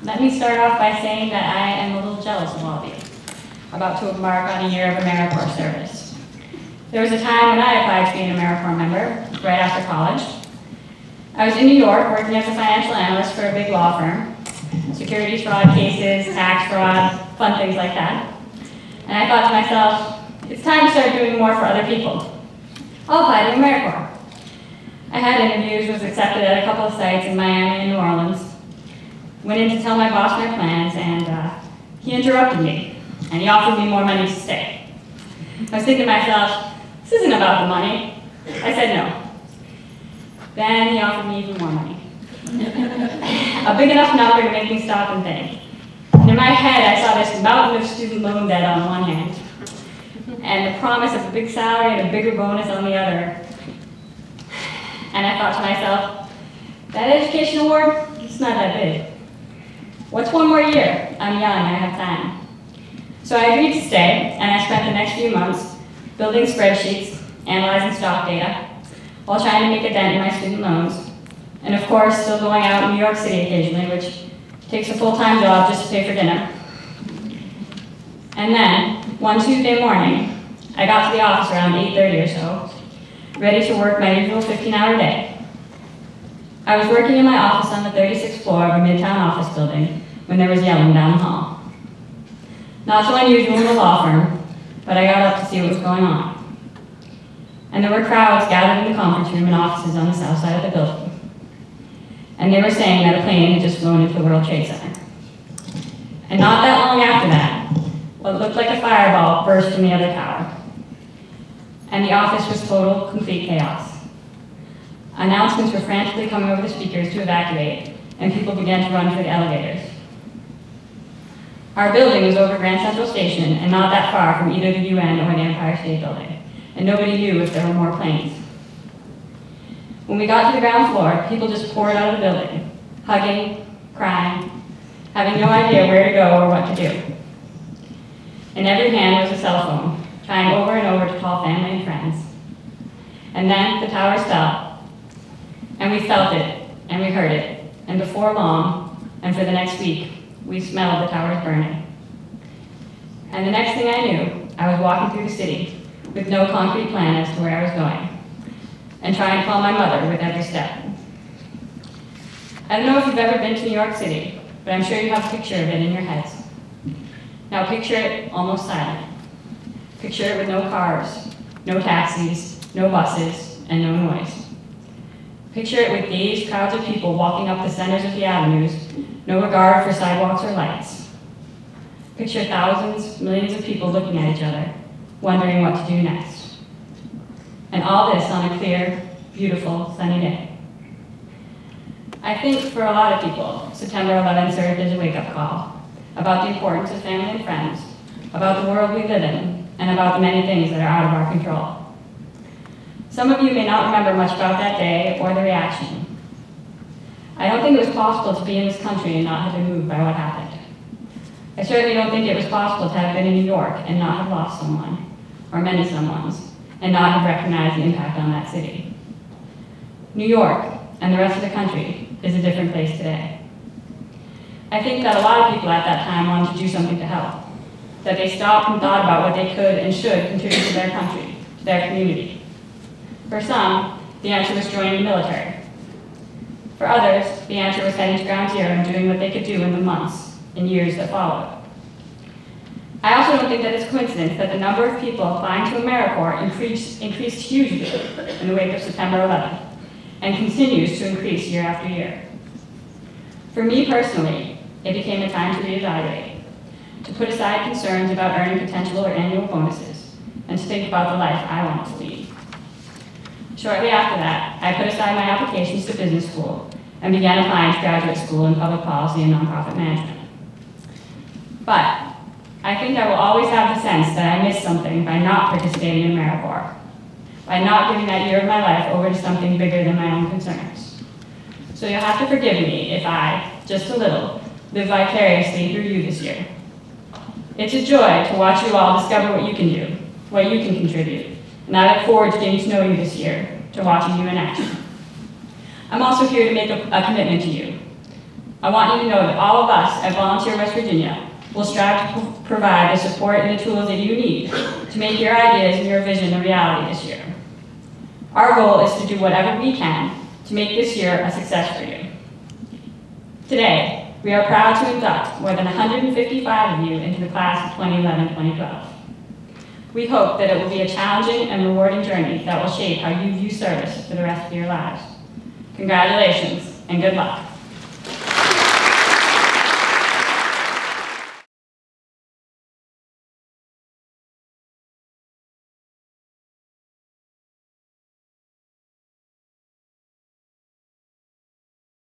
Let me start off by saying that I am a little jealous of all of you, about to embark on a year of AmeriCorps service. There was a time when I applied to be an AmeriCorps member, right after college. I was in New York working as a financial analyst for a big law firm, securities fraud cases, tax fraud, fun things like that. And I thought to myself, it's time to start doing more for other people. I'll apply to AmeriCorps. I had interviews, was accepted at a couple of sites in Miami and New Orleans. Went in to tell my boss my plans, and he interrupted me, and he offered me more money to stay. I was thinking to myself, this isn't about the money. I said no. Then he offered me even more money. A big enough number to make me stop and think. And in my head, I saw this mountain of student loan debt on one hand, and the promise of a big salary and a bigger bonus on the other. And I thought to myself, that education award, it's not that big. What's one more year? I'm young, I have time. So I agreed to stay, and I spent the next few months building spreadsheets, analyzing stock data, while trying to make a dent in my student loans, and of course, still going out in New York City occasionally, which takes a full-time job just to pay for dinner. And then, one Tuesday morning, I got to the office around 8:30 or so, ready to work my usual 15-hour day. I was working in my office on the 36th floor of a Midtown office building when there was yelling down the hall. Not so unusual in a law firm, but I got up to see what was going on. And there were crowds gathered in the conference room and offices on the south side of the building. And they were saying that a plane had just flown into the World Trade Center. And not that long after that, what looked like a fireball burst from the other tower. And the office was total, complete chaos. Announcements were frantically coming over the speakers to evacuate, and people began to run for the elevators. Our building was over Grand Central Station and not that far from either the UN or the Empire State Building, and nobody knew if there were more planes. When we got to the ground floor, people just poured out of the building, hugging, crying, having no idea where to go or what to do. In every hand was a cell phone, trying over and over to call family and friends. And then the towers fell. And we felt it, and we heard it, and before long, and for the next week, we smelled the towers burning. And the next thing I knew, I was walking through the city with no concrete plan as to where I was going, and trying to call my mother with every step. I don't know if you've ever been to New York City, but I'm sure you have a picture of it in your heads. Now picture it almost silent. Picture it with no cars, no taxis, no buses, and no noise. Picture it with dazed crowds of people walking up the centers of the avenues, no regard for sidewalks or lights. Picture thousands, millions of people looking at each other, wondering what to do next. And all this on a clear, beautiful, sunny day. I think for a lot of people, September 11th served as a wake-up call about the importance of family and friends, about the world we live in, and about the many things that are out of our control. Some of you may not remember much about that day or the reaction. I don't think it was possible to be in this country and not have been moved by what happened. I certainly don't think it was possible to have been in New York and not have lost someone, or many someones, and not have recognized the impact on that city. New York, and the rest of the country, is a different place today. I think that a lot of people at that time wanted to do something to help, that they stopped and thought about what they could and should contribute to their country, to their community. For some, the answer was joining the military. For others, the answer was heading to ground zero and doing what they could do in the months and years that followed. I also don't think that it's a coincidence that the number of people applying to AmeriCorps increased hugely in the wake of September 11th, and continues to increase year after year. For me personally, it became a time to reevaluate, to put aside concerns about earning potential or annual bonuses, and to think about the life I wanted to lead. Shortly after that, I put aside my applications to business school and began applying to graduate school in public policy and nonprofit management. But I think I will always have the sense that I missed something by not participating in AmeriCorps, by not giving that year of my life over to something bigger than my own concerns. So you'll have to forgive me if I, just a little, live vicariously through you this year. It's a joy to watch you all discover what you can do, what you can contribute, and I look forward to getting to know you this year, to watching you in action. I'm also here to make a commitment to you, I want you to know that all of us at Volunteer West Virginia will strive to provide the support and the tools that you need to make your ideas and your vision a reality this year. Our goal is to do whatever we can to make this year a success for you. Today, we are proud to induct more than 155 of you into the class of 2011-2012. We hope that it will be a challenging and rewarding journey that will shape how you view service for the rest of your lives. Congratulations and good luck.